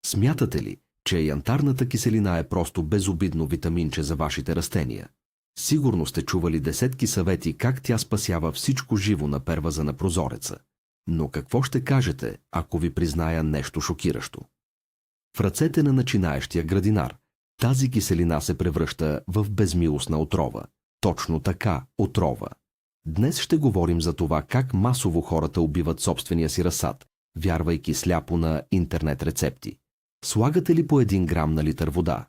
Смятате ли, че янтарната киселина е просто безобидно витаминче за вашите растения? Сигурно сте чували десетки съвети как тя спасява всичко живо на перваза на прозореца. Но какво ще кажете, ако ви призная нещо шокиращо? В ръцете на начинаещия градинар тази киселина се превръща в безмилостна отрова. Точно така, отрова. Днес ще говорим за това как масово хората убиват собствения си разсад, вярвайки сляпо на интернет рецепти. Слагате ли по 1 грам на литър вода?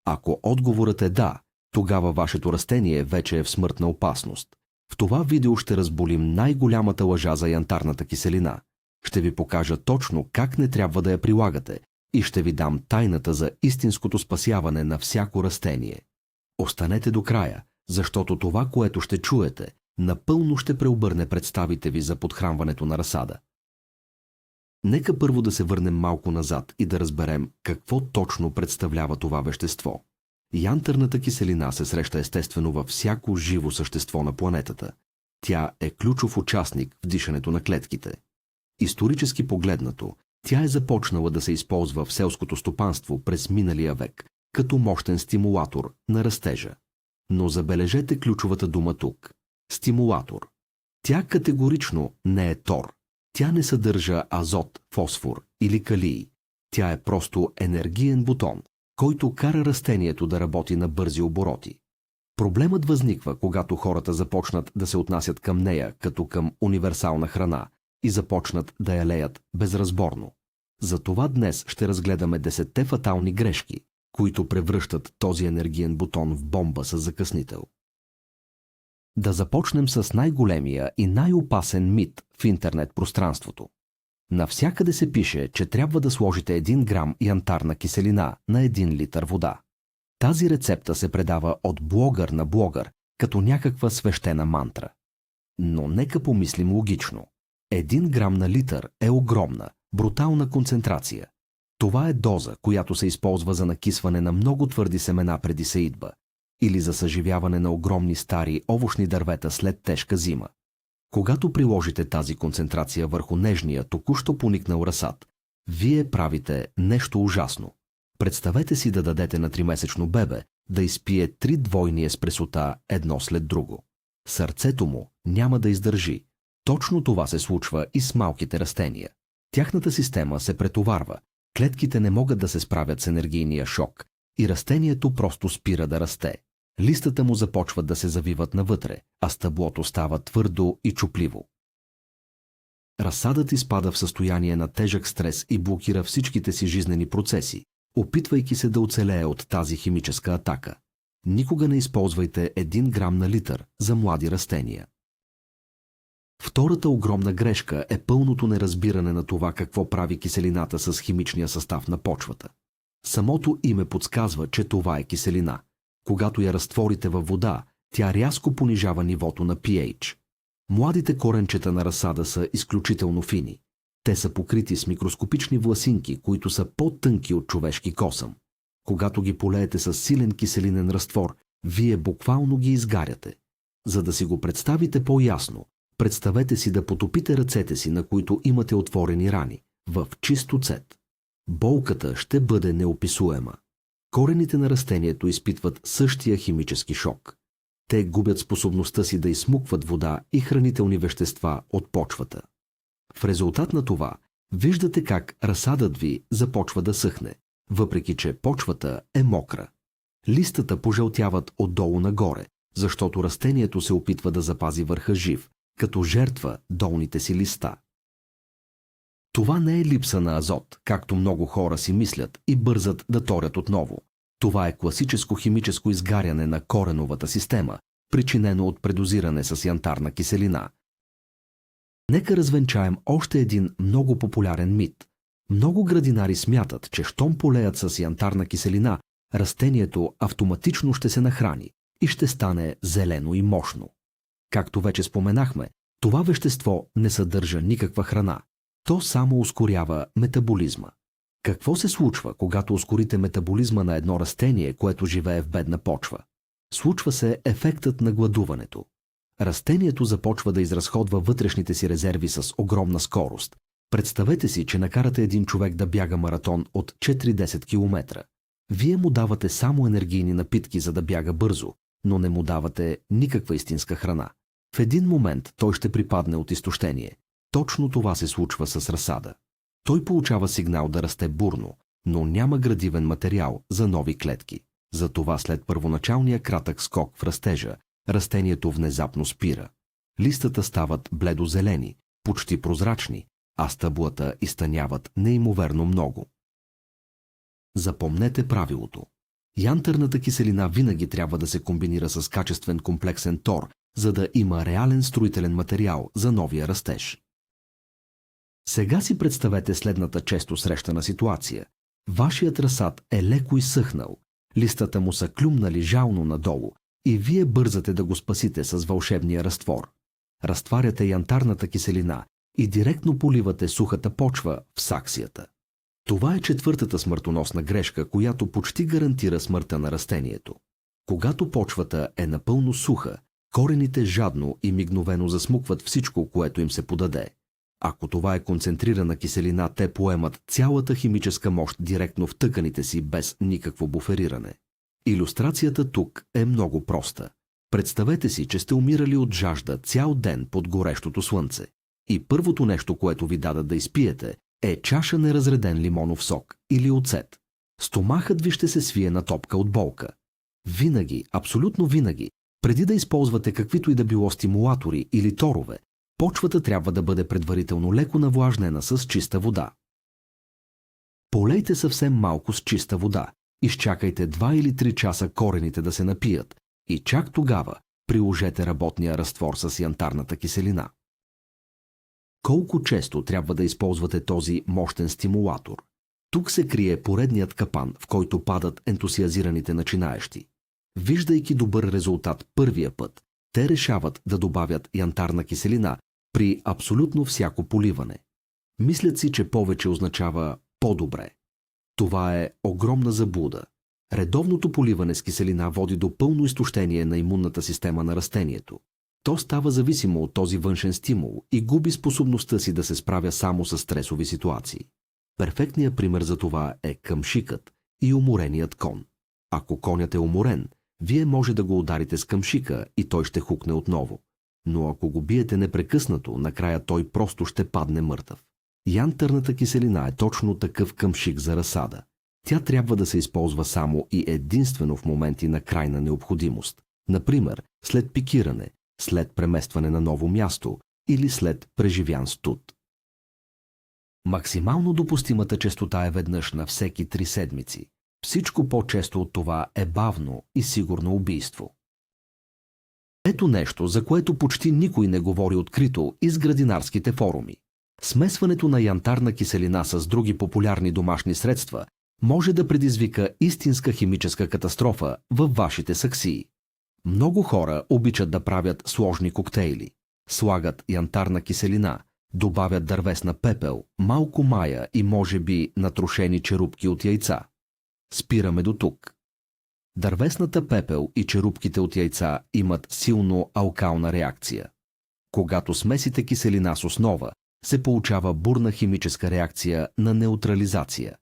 Ако отговорът е да, тогава вашето растение вече е в смъртна опасност. В това видео ще разболим най-голямата лъжа за янтарната киселина. Ще ви покажа точно как не трябва да я прилагате и ще ви дам тайната за истинското спасяване на всяко растение. Останете до края, защото това, което ще чуете, напълно ще преобърне представите ви за подхранването на разсада. Нека първо да се върнем малко назад и да разберем какво точно представлява това вещество. Янтарната киселина се среща естествено във всяко живо същество на планетата. Тя е ключов участник в дишането на клетките. Исторически погледнато, тя е започнала да се използва в селското стопанство през миналия век като мощен стимулатор на растежа. Но забележете ключовата дума тук – стимулатор. Тя категорично не е тор. Тя не съдържа азот, фосфор или калий. Тя е просто енергиен бутон, който кара растението да работи на бързи обороти. Проблемът възниква, когато хората започнат да се отнасят към нея като към универсална храна и започнат да я леят безразборно. Затова днес ще разгледаме 10 фатални грешки, които превръщат този енергиен бутон в бомба с закъснител. Да започнем с най-големия и най-опасен мит в интернет пространството. Навсякъде се пише, че трябва да сложите 1 грам янтарна киселина на 1 литър вода. Тази рецепта се предава от блогър на блогър, като някаква свещена мантра. Но нека помислим логично. 1 грам на литър е огромна, брутална концентрация. Това е доза, която се използва за накисване на много твърди семена преди сеитба или за съживяване на огромни стари овощни дървета след тежка зима. Когато приложите тази концентрация върху нежния, току-що поникнал разсад, вие правите нещо ужасно. Представете си да дадете на 3-месечно бебе да изпие 3 двойни еспресота едно след друго. Сърцето му няма да издържи. Точно това се случва и с малките растения. Тяхната система се претоварва, клетките не могат да се справят с енергийния шок и растението просто спира да расте. Листата му започват да се завиват навътре, а стъблото става твърдо и чупливо. Разсадът изпада в състояние на тежък стрес и блокира всичките си жизнени процеси, опитвайки се да оцелее от тази химическа атака. Никога не използвайте 1 грам на литър за млади растения. Втората огромна грешка е пълното неразбиране на това какво прави киселината с химичния състав на почвата. Самото име подсказва, че това е киселина. Когато я разтворите във вода, тя рязко понижава нивото на pH. Младите коренчета на разсада са изключително фини. Те са покрити с микроскопични власинки, които са по-тънки от човешки косъм. Когато ги полеете с силен киселинен разтвор, вие буквално ги изгаряте. За да си го представите по-ясно, представете си да потопите ръцете си, на които имате отворени рани, в чист оцет. Болката ще бъде неописуема. Корените на растението изпитват същия химически шок. Те губят способността си да изсмукват вода и хранителни вещества от почвата. В резултат на това, виждате как разсадът ви започва да съхне, въпреки че почвата е мокра. Листата пожълтяват отдолу нагоре, защото растението се опитва да запази върха жив, като жертва долните си листа. Това не е липса на азот, както много хора си мислят и бързат да торят отново. Това е класическо химическо изгаряне на кореновата система, причинено от предозиране с янтарна киселина. Нека развенчаем още един много популярен мит. Много градинари смятат, че щом полеят с янтарна киселина, растението автоматично ще се нахрани и ще стане зелено и мощно. Както вече споменахме, това вещество не съдържа никаква храна. То само ускорява метаболизма. Какво се случва, когато ускорите метаболизма на едно растение, което живее в бедна почва? Случва се ефектът на гладуването. Растението започва да изразходва вътрешните си резерви с огромна скорост, Представете си, че накарате един човек да бяга маратон от 4-10 км. Вие му давате само енергийни напитки, за да бяга бързо, но не му давате никаква истинска храна. В един момент той ще припадне от изтощение. Точно това се случва с разсада. Той получава сигнал да расте бурно, но няма градивен материал за нови клетки. Затова след първоначалния кратък скок в растежа, растението внезапно спира. Листата стават бледозелени, почти прозрачни, а стъблата изтъняват неимоверно много. Запомнете правилото. Янтарната киселина винаги трябва да се комбинира с качествен комплексен тор, за да има реален строителен материал за новия растеж. Сега си представете следната често срещана ситуация. Вашият разсад е леко изсъхнал, листата му са клюмнали жално надолу и вие бързате да го спасите с вълшебния разтвор. Разтваряте янтарната киселина и директно поливате сухата почва в саксията. Това е четвъртата смъртоносна грешка, която почти гарантира смъртта на растението. Когато почвата е напълно суха, корените жадно и мигновено засмукват всичко, което им се подаде. Ако това е концентрирана киселина, те поемат цялата химическа мощ директно в тъканите си без никакво буфериране. Илюстрацията тук е много проста. Представете си, че сте умирали от жажда цял ден под горещото слънце. И първото нещо, което ви дадат да изпиете, е чаша неразреден лимонов сок или оцет. Стомахът ви ще се свие на топка от болка. Винаги, абсолютно винаги, преди да използвате каквито и да било стимулатори или торове, почвата трябва да бъде предварително леко навлажнена с чиста вода. Полейте съвсем малко с чиста вода, изчакайте 2 или 3 часа корените да се напият и чак тогава приложете работния разтвор с янтарната киселина. Колко често трябва да използвате този мощен стимулатор? Тук се крие поредният капан, в който падат ентусиазираните начинаещи. Виждайки добър резултат първия път, те решават да добавят янтарна киселина при абсолютно всяко поливане. Мислят си, че повече означава по-добре. Това е огромна заблуда. Редовното поливане с киселина води до пълно изтощение на имунната система на растението. То става зависимо от този външен стимул и губи способността си да се справя само с стресови ситуации. Перфектният пример за това е къмшикът и умореният кон. Ако конят е уморен, вие може да го ударите с къмшика и той ще хукне отново. Но ако го биете непрекъснато, накрая той просто ще падне мъртъв. Янтарната киселина е точно такъв къмшик за разсада. Тя трябва да се използва само и единствено в моменти на крайна необходимост. Например, след пикиране, след преместване на ново място или след преживян студ. Максимално допустимата честота е веднъж на всеки 3 седмици. Всичко по-често от това е бавно и сигурно убийство. Ето нещо, за което почти никой не говори открито из градинарските форуми. Смесването на янтарна киселина с други популярни домашни средства може да предизвика истинска химическа катастрофа във вашите саксии. Много хора обичат да правят сложни коктейли. Слагат янтарна киселина, добавят дървесна пепел, малко мая и може би натрошени черупки от яйца. Спираме до тук. Дървесната пепел и черупките от яйца имат силно алкална реакция. Когато смесите киселина с основа, се получава бурна химическа реакция на неутрализация.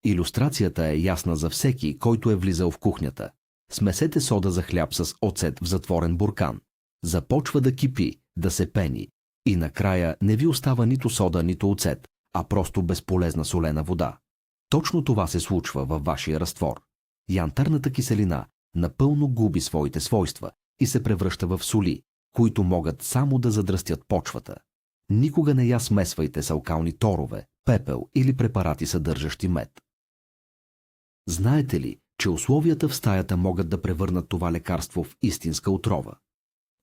Илюстрацията е ясна за всеки, който е влизал в кухнята. Смесете сода за хляб с оцет в затворен буркан. Започва да кипи, да се пени и накрая не ви остава нито сода, нито оцет, а просто безполезна солена вода. Точно това се случва във вашия разтвор. Янтарната киселина напълно губи своите свойства и се превръща в соли, които могат само да задръстят почвата. Никога не я смесвайте с алкални торове, пепел или препарати, съдържащи мед. Знаете ли, че условията в стаята могат да превърнат това лекарство в истинска отрова?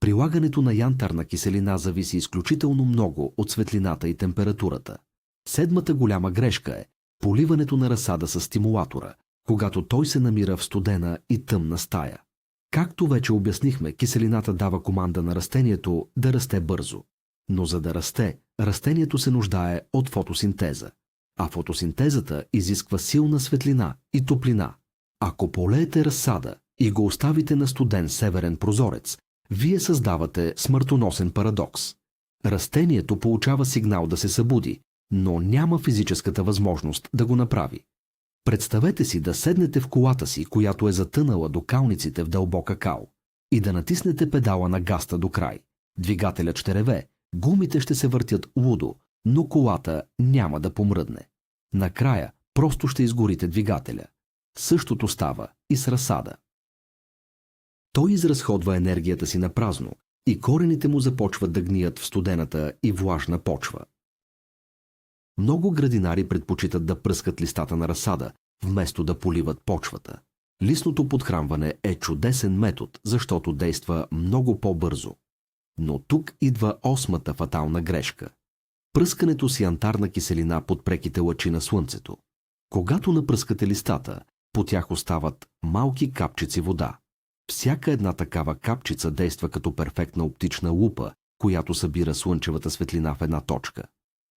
Прилагането на янтарна киселина зависи изключително много от светлината и температурата. Седмата голяма грешка е поливането на разсада с стимулатора, когато той се намира в студена и тъмна стая. Както вече обяснихме, киселината дава команда на растението да расте бързо. Но за да расте, растението се нуждае от фотосинтеза. А фотосинтезата изисква силна светлина и топлина. Ако полеете разсада и го оставите на студен северен прозорец, вие създавате смъртоносен парадокс. Растението получава сигнал да се събуди, но няма физическата възможност да го направи. Представете си да седнете в колата си, която е затънала до калниците в дълбока кал, и да натиснете педала на газта до край. Двигателят ще реве, гумите ще се въртят лудо, но колата няма да помръдне. Накрая просто ще изгорите двигателя. Същото става и с разсада. Той изразходва енергията си на празно и корените му започват да гният в студената и влажна почва. Много градинари предпочитат да пръскат листата на разсада, вместо да поливат почвата. Листното подхранване е чудесен метод, защото действа много по-бързо. Но тук идва осмата фатална грешка. Пръскането с янтарна киселина под преките лъчи на слънцето. Когато напръскате листата, по тях остават малки капчици вода. Всяка една такава капчица действа като перфектна оптична лупа, която събира слънчевата светлина в една точка.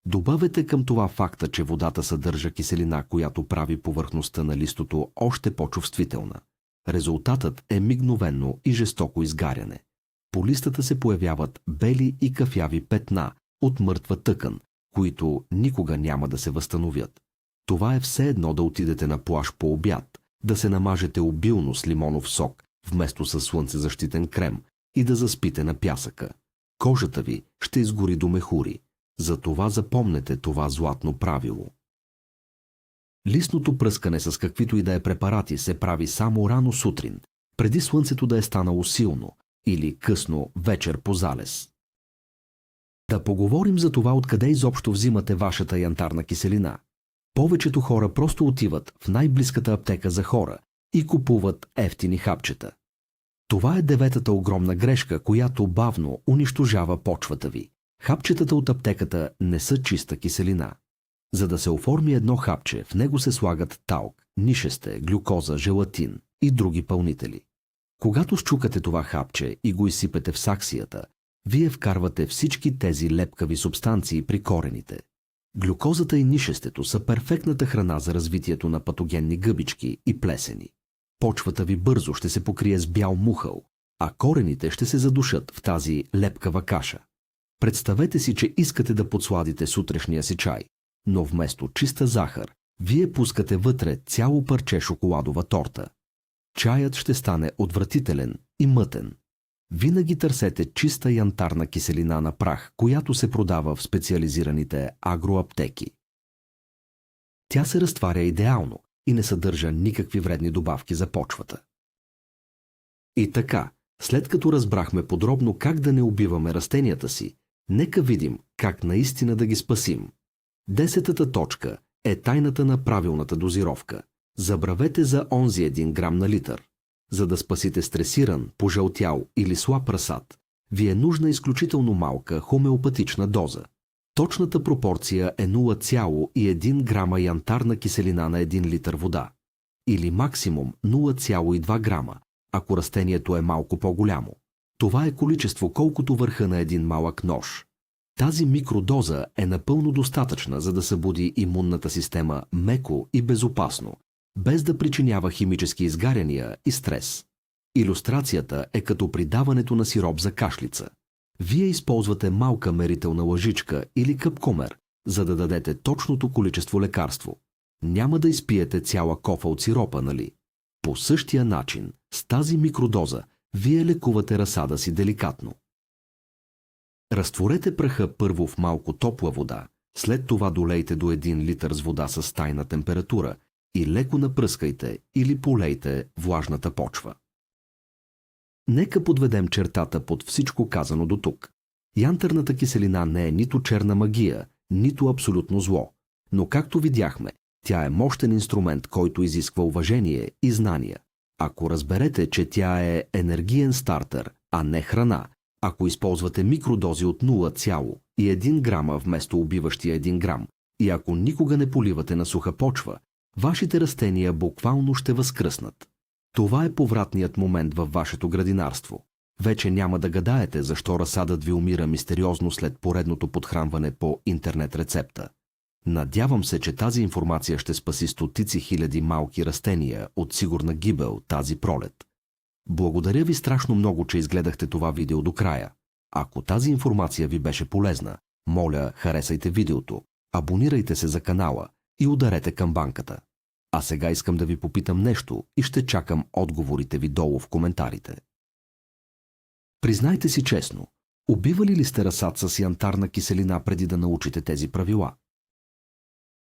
Добавете към това факта, че водата съдържа киселина, която прави повърхността на листото още по-чувствителна. Резултатът е мигновено и жестоко изгаряне. По листата се появяват бели и кафяви петна от мъртва тъкан, които никога няма да се възстановят. Това е все едно да отидете на плаж по обяд, да се намажете обилно с лимонов сок, вместо със слънцезащитен крем и да заспите на пясъка. Кожата ви ще изгори до мехури. Затова запомнете това златно правило. Листното пръскане с каквито и да е препарати се прави само рано сутрин, преди слънцето да е станало силно, или късно вечер по залез. Да поговорим за това откъде изобщо взимате вашата янтарна киселина. Повечето хора просто отиват в най-близката аптека за хора и купуват евтини хапчета. Това е деветата огромна грешка, която бавно унищожава почвата ви. Хапчетата от аптеката не са чиста киселина. За да се оформи едно хапче, в него се слагат талк, нишесте, глюкоза, желатин и други пълнители. Когато счукате това хапче и го изсипете в саксията, вие вкарвате всички тези лепкави субстанции при корените. Глюкозата и нишестето са перфектната храна за развитието на патогенни гъбички и плесени. Почвата ви бързо ще се покрие с бял мухъл, а корените ще се задушат в тази лепкава каша. Представете си, че искате да подсладите сутрешния си чай, но вместо чиста захар, вие пускате вътре цяло парче шоколадова торта. Чаят ще стане отвратителен и мътен. Винаги търсете чиста янтарна киселина на прах, която се продава в специализираните агроаптеки. Тя се разтваря идеално и не съдържа никакви вредни добавки за почвата. И така, след като разбрахме подробно как да не убиваме растенията си, нека видим как наистина да ги спасим. 10-та точка е тайната на правилната дозировка. Забравете за онзи 1 грам на литър. За да спасите стресиран, пожълтял или слаб разсад, ви е нужна изключително малка хомеопатична доза. Точната пропорция е 0,1 грама янтарна киселина на 1 литър вода. Или максимум 0,2 грама, ако растението е малко по-голямо. Това е количество колкото върха на един малък нож. Тази микродоза е напълно достатъчна, за да събуди имунната система меко и безопасно, без да причинява химически изгаряния и стрес. Илюстрацията е като при даването на сироп за кашлица. Вие използвате малка мерителна лъжичка или къпкомер, за да дадете точното количество лекарство. Няма да изпиете цяла кофа от сиропа, нали? По същия начин, с тази микродоза, вие лекувате разсада си деликатно. Разтворете праха първо в малко топла вода, след това долейте до 1 литър с вода с стайна температура и леко напръскайте или полейте влажната почва. Нека подведем чертата под всичко казано до тук. Янтарната киселина не е нито черна магия, нито абсолютно зло, но както видяхме, тя е мощен инструмент, който изисква уважение и знания. Ако разберете, че тя е енергиен стартер, а не храна, ако използвате микродози от 0,1 грама вместо убиващия 1 грам и ако никога не поливате на суха почва, вашите растения буквално ще възкръснат. Това е повратният момент във вашето градинарство. Вече няма да гадаете защо разсадът ви умира мистериозно след поредното подхранване по интернет рецепта. Надявам се, че тази информация ще спаси стотици хиляди малки растения от сигурна гибел тази пролет. Благодаря ви страшно много, че изгледахте това видео до края. Ако тази информация ви беше полезна, моля, харесайте видеото, Абонирайте се за канала и ударете камбанката. А сега искам да ви попитам нещо и ще чакам отговорите ви долу в коментарите. Признайте си честно, убивали ли сте разсад с янтарна киселина преди да научите тези правила?